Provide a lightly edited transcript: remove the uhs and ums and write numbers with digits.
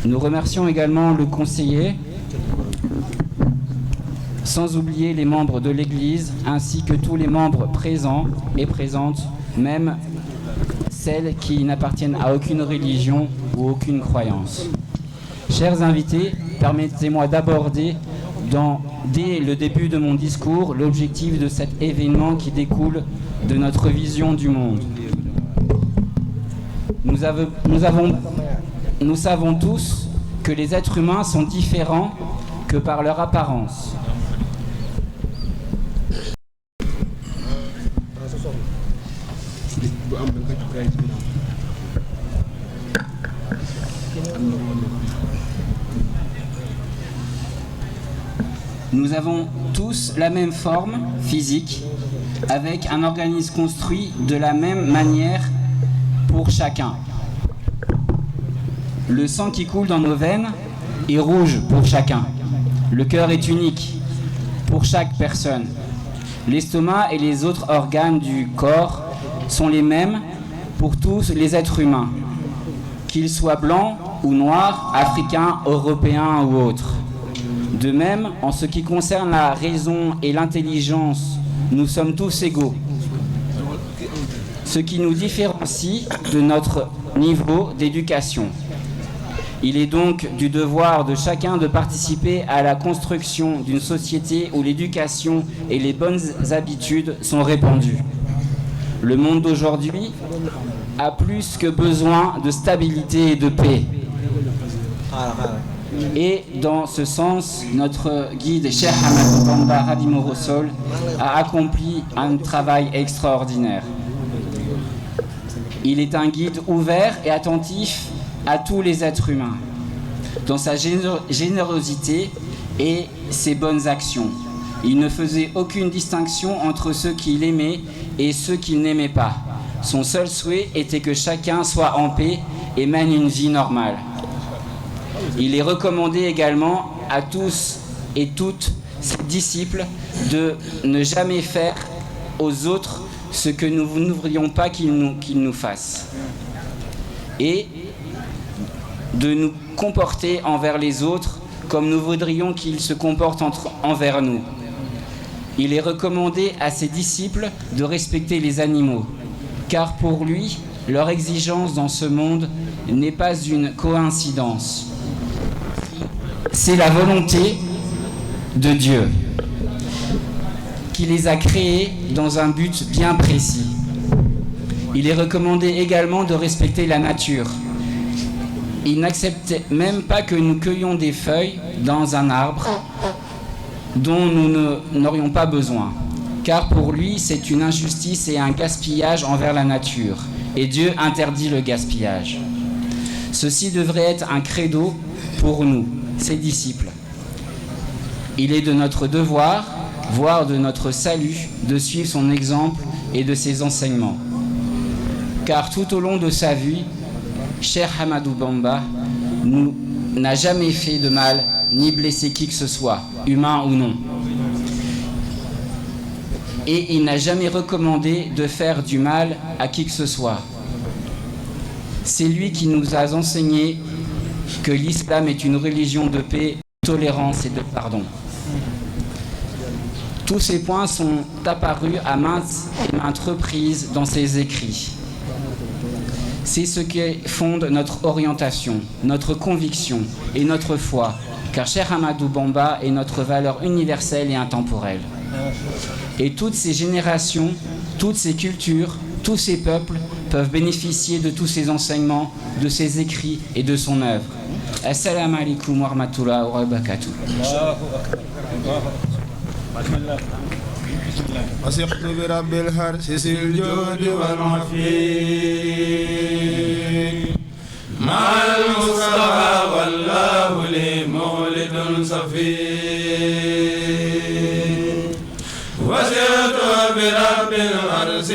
Nous remercions également le conseiller, sans oublier les membres de l'Église, ainsi que tous les membres présents et présentes, même celles qui n'appartiennent à aucune religion ou aucune croyance. Chers invités, permettez-moi d'aborder dès le début de mon discours l'objectif de cet événement qui découle de notre vision du monde. Nous savons tous que les êtres humains sont différents que par leur apparence. Nous avons tous la même forme physique, avec un organisme construit de la même manière pour chacun. Le sang qui coule dans nos veines est rouge pour chacun. Le cœur est unique pour chaque personne. L'estomac et les autres organes du corps sont les mêmes pour tous les êtres humains, qu'ils soient blancs ou noirs, africains, européens ou autres. De même, en ce qui concerne la raison et l'intelligence, nous sommes tous égaux. Ce qui nous différencie de notre niveau d'éducation. Il est donc du devoir de chacun de participer à la construction d'une société où l'éducation et les bonnes habitudes sont répandues. Le monde d'aujourd'hui a plus que besoin de stabilité et de paix. Et dans ce sens, notre guide Cheikh Ahmadou Bamba Khadimou Rassoul a accompli un travail extraordinaire. Il est un guide ouvert et attentif à tous les êtres humains, dans sa générosité et ses bonnes actions. Il ne faisait aucune distinction entre ceux qu'il aimait et ceux qu'il n'aimait pas. Son seul souhait était que chacun soit en paix et mène une vie normale. Il est recommandé également à tous et toutes ses disciples de ne jamais faire aux autres ce que nous ne voudrions pas qu'ils nous fassent. Et de nous comporter envers les autres comme nous voudrions qu'ils se comportent envers nous. Il est recommandé à ses disciples de respecter les animaux, car pour lui, leur exigence dans ce monde n'est pas une coïncidence. C'est la volonté de Dieu qui les a créés dans un but bien précis. Il est recommandé également de respecter la nature. Il n'accepte même pas que nous cueillions des feuilles dans un arbre dont nous n'aurions pas besoin, car pour lui c'est une injustice et un gaspillage envers la nature, et Dieu interdit le gaspillage. Ceci devrait être un credo pour nous, ses disciples. Il est de notre devoir, voire de notre salut, de suivre son exemple et de ses enseignements. Car tout au long de sa vie, Cheikh Ahmadou Bamba n'a jamais fait de mal ni blessé qui que ce soit, humain ou non. Et il n'a jamais recommandé de faire du mal à qui que ce soit. C'est lui qui nous a enseigné que l'islam est une religion de paix, de tolérance et de pardon. Tous ces points sont apparus à maintes et maintes reprises dans ses écrits. C'est ce qui fonde notre orientation, notre conviction et notre foi, car Cheikh Ahmadou Bamba est notre valeur universelle et intemporelle. Et toutes ces générations, toutes ces cultures, tous ces peuples peuvent bénéficier de tous ces enseignements, de ses écrits et de son œuvre. Assalamu alaikum wa rahmatullahi wa barakatuh. وثقت برب الحرس الجود والعفيف مع المصطفى والله لي مولد صفي وثقت برب الحرس